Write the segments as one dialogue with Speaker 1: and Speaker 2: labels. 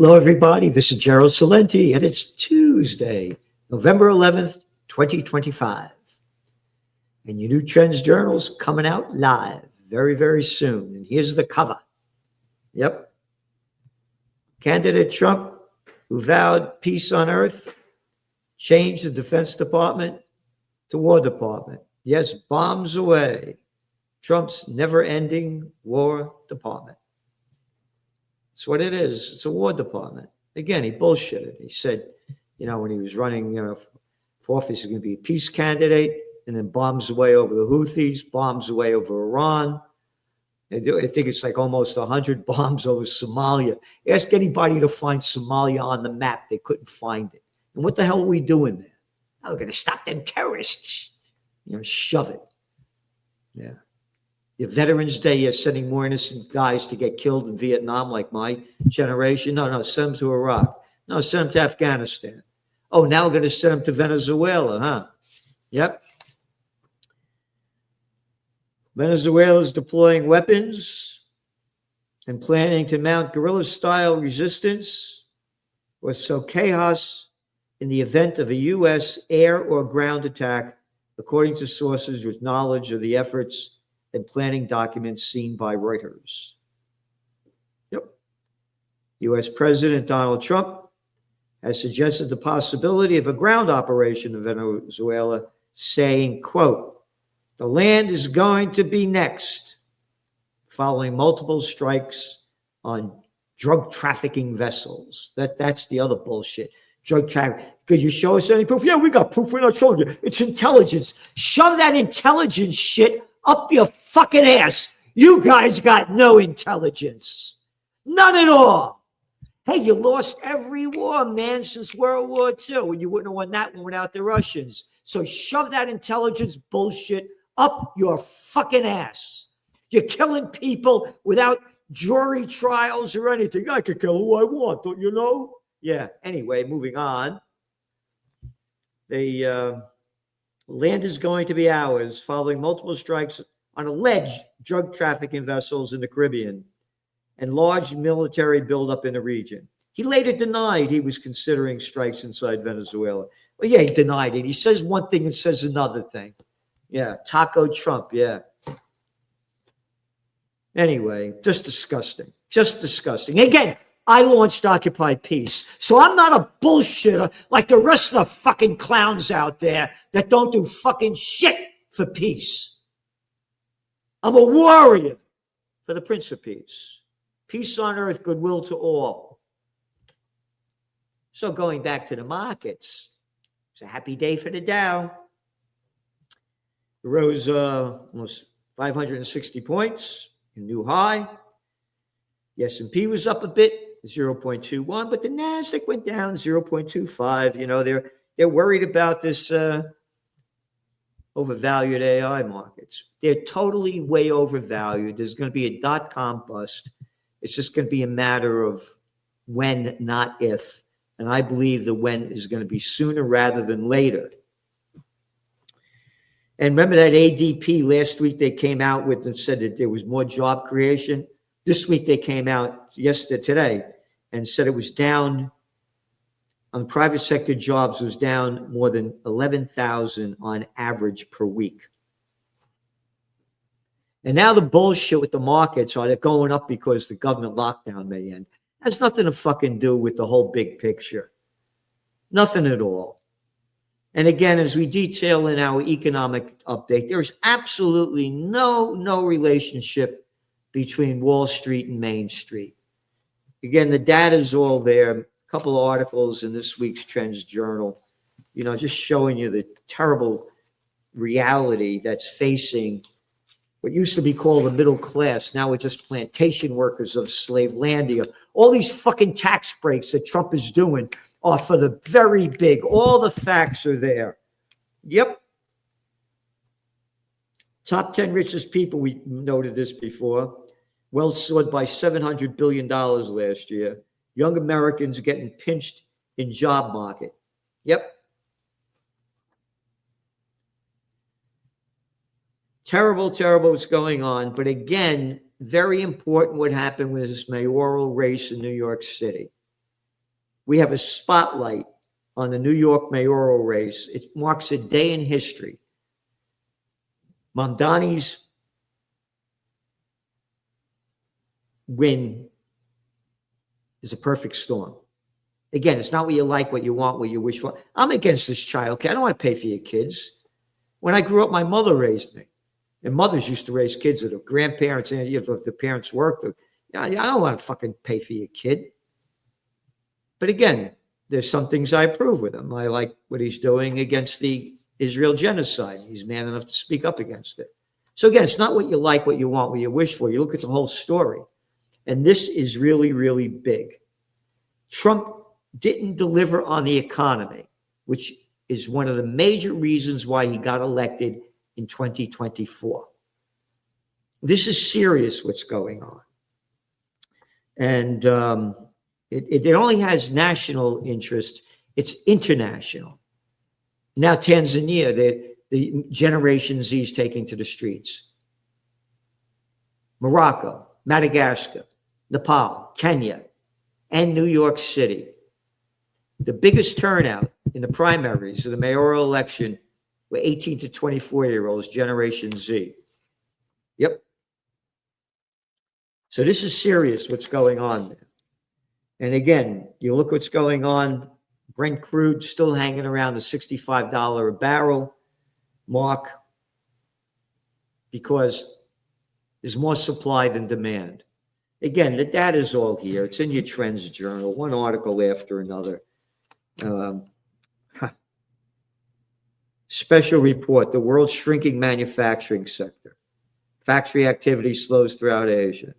Speaker 1: Hello, everybody. This is Gerald Salenti, and it's Tuesday, November 11th, 2025. And your new Trends Journal's coming out live very, very soon. And here's the cover. Yep. Candidate Trump, who vowed peace on earth, changed the Defense Department to War Department. Yes, bombs away. Trump's never-ending War Department. That's what it is. It's a War Department. Again, he bullshitted. He said, when he was running, for office, he's going to be a peace candidate, and then bombs away over the Houthis, bombs away over Iran. I think it's like almost 100 bombs over Somalia. Ask anybody to find Somalia on the map. They couldn't find it. And what the hell are we doing there? Oh, we're going to stop them terrorists. Shove it. Yeah. Your Veterans Day, you're sending more innocent guys to get killed in Vietnam like my generation. No, send them to Iraq. No, send them to Afghanistan. Oh, now we're going to send them to Venezuela, huh? Yep. Venezuela is deploying weapons and planning to mount guerrilla-style resistance or sow chaos in the event of a U.S. air or ground attack, according to sources with knowledge of the efforts and planning documents seen by Reuters. Yep. U.S. President Donald Trump has suggested the possibility of a ground operation in Venezuela, saying, quote, "The land is going to be next," following multiple strikes on drug trafficking vessels. That's the other bullshit. Drug trafficking. Could you show us any proof? Yeah, we got proof. We're not showing you. It's intelligence. Shove that intelligence shit up your fucking ass. You guys got no intelligence. None at all. Hey, you lost every war, man, since World War II, and you wouldn't have won that one without the Russians. So shove that intelligence bullshit up your fucking ass. You're killing people without jury trials or anything. I can kill who I want, don't you know? Yeah, anyway, moving on. The land is going to be ours, following multiple strikes on alleged drug trafficking vessels in the Caribbean and large military buildup in the region. He later denied he was considering strikes inside Venezuela. Well, yeah, he denied it. He says one thing and says another thing. Yeah, Taco Trump, yeah. Anyway, just disgusting. Just disgusting. Again, I launched Occupy Peace. So I'm not a bullshitter like the rest of the fucking clowns out there that don't do fucking shit for peace. I'm a warrior for the Prince of Peace. Peace on earth, goodwill to all. So going back to the markets, it's a happy day for the Dow. It rose almost 560 points, a new high. The S&P was up a bit, 0.21, but the Nasdaq went down 0.25. They're worried about this overvalued AI markets. They're totally way overvalued. There's going to be a dot-com bust. It's just going to be a matter of when, not if. And I believe the when is going to be sooner rather than later. And remember that ADP last week they came out with and said that there was more job creation. This week they came out today and said it was down on private sector jobs, was down more than 11,000 on average per week. And now the bullshit with the markets are they're going up because the government lockdown may end. Has nothing to fucking do with the whole big picture. Nothing at all. And again, as we detail in our economic update, there's absolutely no relationship between Wall Street and Main Street. Again, the data is all there. A couple of articles in this week's Trends Journal, just showing you the terrible reality that's facing what used to be called the middle class. Now we're just plantation workers of Slavelandia. All these fucking tax breaks that Trump is doing are for the very big. All the facts are there. Yep. Top 10 richest people, we noted this before. Wealth soared by $700 billion last year. Young Americans getting pinched in job market. Yep. Terrible what's going on. But again, very important what happened with this mayoral race in New York City. we have a spotlight on the New York mayoral race. It marks a day in history. Mamdani's win is a perfect storm. Again, it's not what you like, what you want, what you wish for. I'm against this child care. I don't want to pay for your kids. When I grew up, my mother raised me. And mothers used to raise kids that are grandparents, and if the parents worked. I don't want to fucking pay for your kid. But again, there's some things I approve with him. I like what he's doing against the Israel genocide. He's man enough to speak up against it. So again, it's not what you like, what you want, what you wish for. You look at the whole story. And this is really, really big. Trump didn't deliver on the economy, which is one of the major reasons why he got elected in 2024. This is serious what's going on. And it only has national interest. It's international. Now Tanzania, the Generation Z is taking to the streets. Morocco, Madagascar, Nepal, Kenya, and New York City. The biggest turnout in the primaries of the mayoral election were 18 to 24-year-olds, Generation Z. Yep. So this is serious what's going on there. And again, you look what's going on. Brent crude still hanging around the $65 a barrel mark because there's more supply than demand. Again, the data is all here. It's in your Trends Journal, one article after another. Special report, the world's shrinking manufacturing sector. Factory activity slows throughout Asia.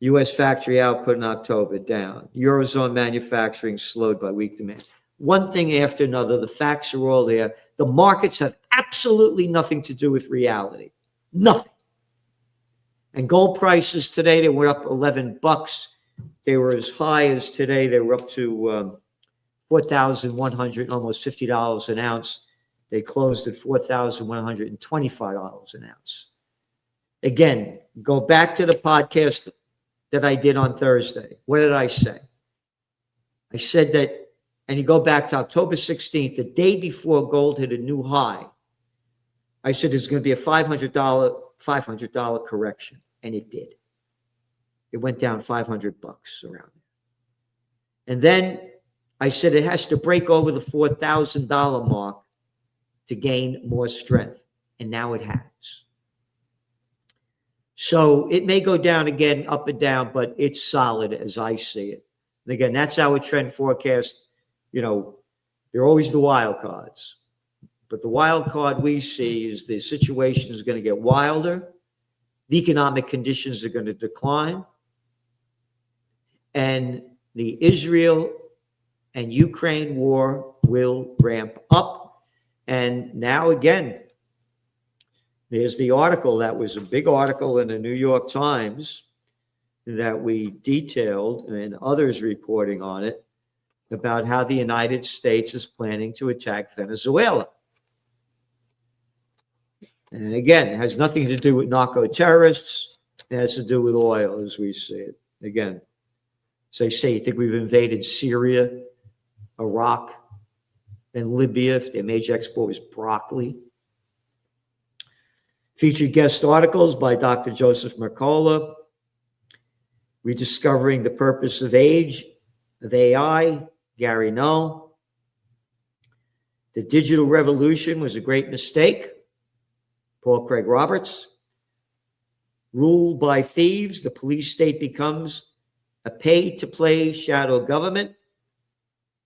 Speaker 1: U.S. factory output in October down. Eurozone manufacturing slowed by weak demand. One thing after another, the facts are all there. The markets have absolutely nothing to do with reality. Nothing. And gold prices today, they were up $11. They were as high as today. They were up to 4,100, almost $50 an ounce. They closed at $4,125 an ounce. Again, go back to the podcast that I did on Thursday. What did I say? I said that, and you go back to October 16th, the day before gold hit a new high. I said there's going to be a $500 correction, and it did. It went down $500 around there. And then I said it has to break over the $4,000 mark to gain more strength, and now it has. So it may go down again, up and down, but it's solid as I see it. And again, that's our trend forecast. You know, they're always the wild cards. But the wild card we see is the situation is going to get wilder. The economic conditions are going to decline. And the Israel and Ukraine war will ramp up. And now again, there's the article that was a big article in the New York Times that we detailed, and others reporting on it, about how the United States is planning to attack Venezuela. And again, it has nothing to do with narco-terrorists. It has to do with oil as we see it. Again, so they say, you think we've invaded Syria, Iraq, and Libya if their major export was broccoli? Featured guest articles by Dr. Joseph Mercola, Rediscovering the Purpose of Age, of AI, Gary Null. The Digital Revolution was a great mistake, Paul Craig Roberts. Ruled by thieves, the police state becomes a pay-to-play shadow government,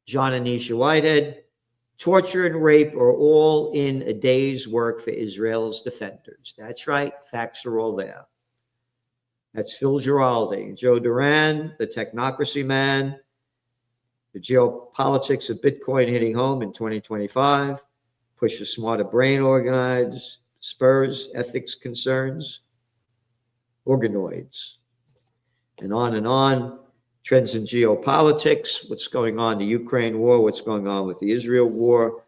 Speaker 1: John and Nisha Whitehead. Torture and rape are all in a day's work for Israel's defenders. That's right. Facts are all there. That's Phil Giraldi. Joe Duran, the technocracy man. The geopolitics of Bitcoin hitting home in 2025. Push a smarter brain organize. Spurs, ethics concerns. Organoids. And on. Trends in geopolitics, what's going on in the Ukraine war, what's going on with the Israel war,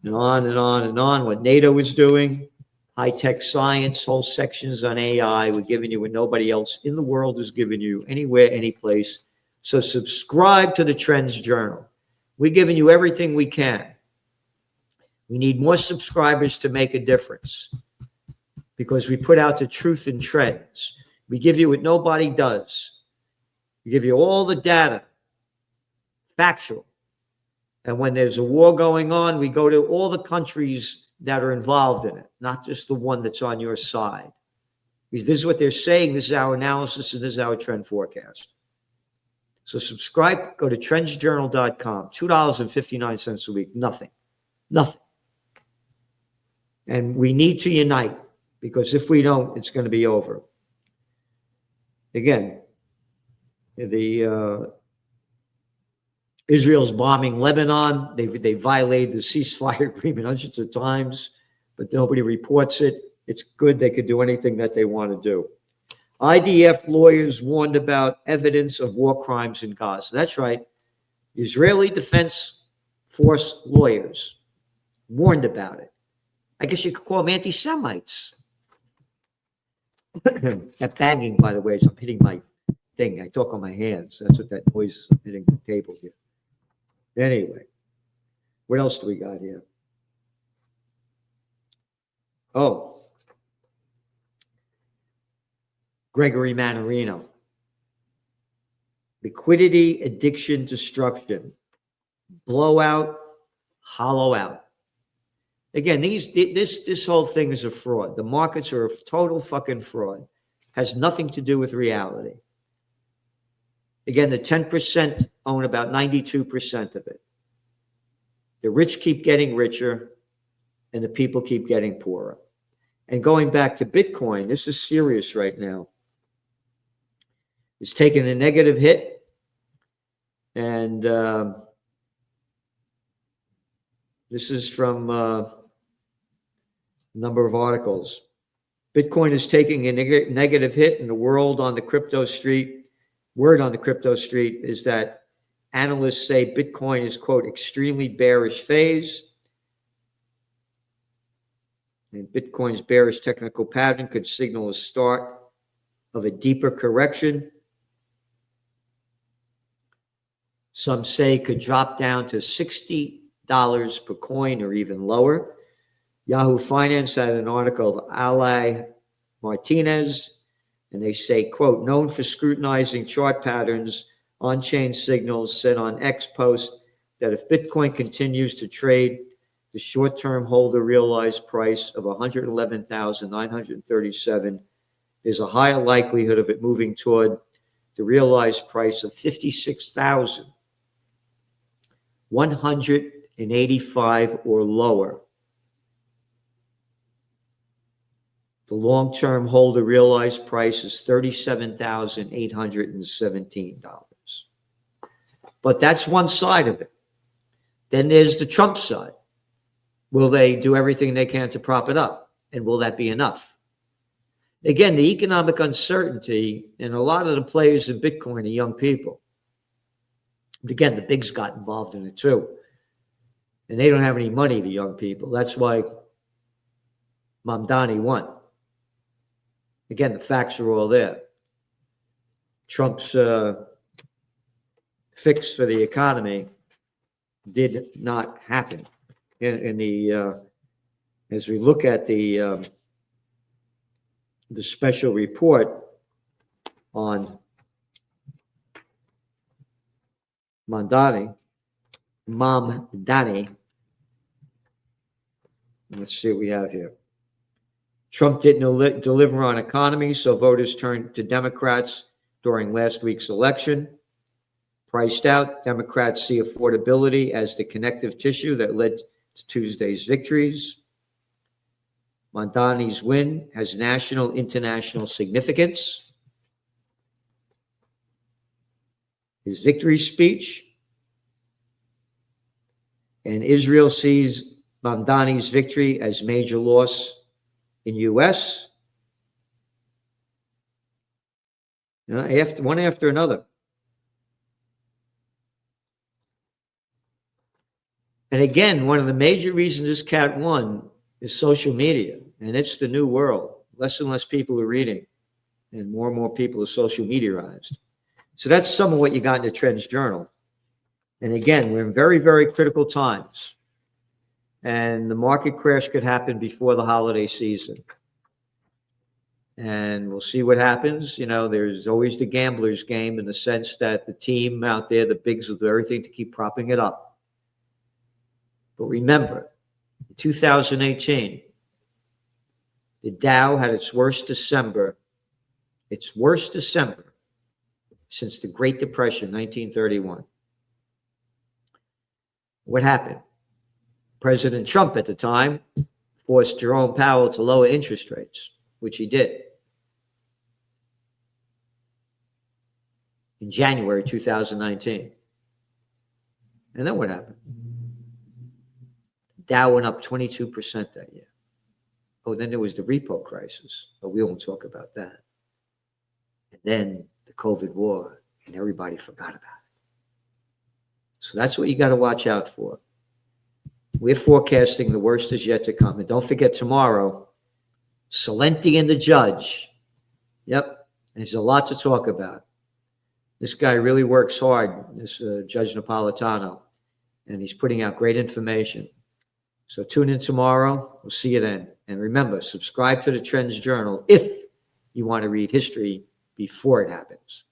Speaker 1: and on, what NATO is doing, high-tech science, whole sections on AI. We're giving you what nobody else in the world is giving you, anywhere, any place. So subscribe to the Trends Journal. We're giving you everything we can. We need more subscribers to make a difference because we put out the truth in trends. We give you what nobody does. We give you all the data, factual. And when there's a war going on, we go to all the countries that are involved in it, not just the one that's on your side. Because this is what they're saying. This is our analysis, and this is our trend forecast. So subscribe, go to trendsjournal.com, $2.59 a week, nothing. And we need to unite, because if we don't, it's going to be over. Again, Israel's bombing Lebanon. They violated the ceasefire agreement hundreds of times, but nobody reports it. It's good. They could do anything that they want to do. IDF lawyers warned about evidence of war crimes in Gaza. That's right. Israeli Defense Force lawyers warned about it. I guess you could call them anti-Semites. That banging, by the way, is I'm hitting my thing. I talk on my hands. That's what that noise is. I'm hitting the table here. Anyway, what else do we got here? Oh, Gregory Mannarino. Liquidity, addiction, destruction. Blowout, hollow out. Again, this whole thing is a fraud. The markets are a total fucking fraud. Has nothing to do with reality. Again, the 10% own about 92% of it. The rich keep getting richer, and the people keep getting poorer. And going back to Bitcoin, this is serious right now. It's taken a negative hit, and this is from a number of articles. Bitcoin is taking a negative hit in the world on the crypto street. Word on the crypto street is that analysts say Bitcoin is, quote, extremely bearish phase. And Bitcoin's bearish technical pattern could signal a start of a deeper correction. Some say could drop down to $60 per coin or even lower. Yahoo Finance had an article of Ali Martinez, and they say, quote, known for scrutinizing chart patterns, on-chain signals, said on X post that if Bitcoin continues to trade the short-term holder realized price of 111,937, there's a higher likelihood of it moving toward the realized price of 56,185 or lower. The long-term holder realized price is $37,817. But that's one side of it. Then there's the Trump side. Will they do everything they can to prop it up? And will that be enough? Again, the economic uncertainty, and a lot of the players in Bitcoin are young people. But again, the bigs got involved in it too. And they don't have any money, the young people. That's why Mamdani won. Again, the facts are all there. Trump's fix for the economy did not happen. In the as we look at the special report on Mamdani, let's see what we have here. Trump didn't deliver on economy, so voters turned to Democrats during last week's election. Priced out, Democrats see affordability as the connective tissue that led to Tuesday's victories. Mamdani's win has national, international significance. His victory speech. And Israel sees Mamdani's victory as major loss in U.S. One after another. And again, one of the major reasons this cat won is social media, and it's the new world. Less and less people are reading, and more people are social mediaized. So that's some of what you got in the Trends Journal. And again, we're in very, very critical times. And the market crash could happen before the holiday season. And we'll see what happens. You know, there's always the gambler's game in the sense that the team out there, the bigs will do everything to keep propping it up. But remember, in 2018, the Dow had its worst December since the Great Depression, 1931. What happened? President Trump at the time forced Jerome Powell to lower interest rates, which he did in January 2019. And then what happened? Dow went up 22% that year. Oh, then there was the repo crisis, but we won't talk about that. And then the COVID war, and everybody forgot about it. So that's what you got to watch out for. We're forecasting the worst is yet to come. And don't forget tomorrow, Salenti and the judge. Yep, there's a lot to talk about. This guy really works hard, this Judge Napolitano, and he's putting out great information. So tune in tomorrow. We'll see you then. And remember, subscribe to the Trends Journal if you want to read history before it happens.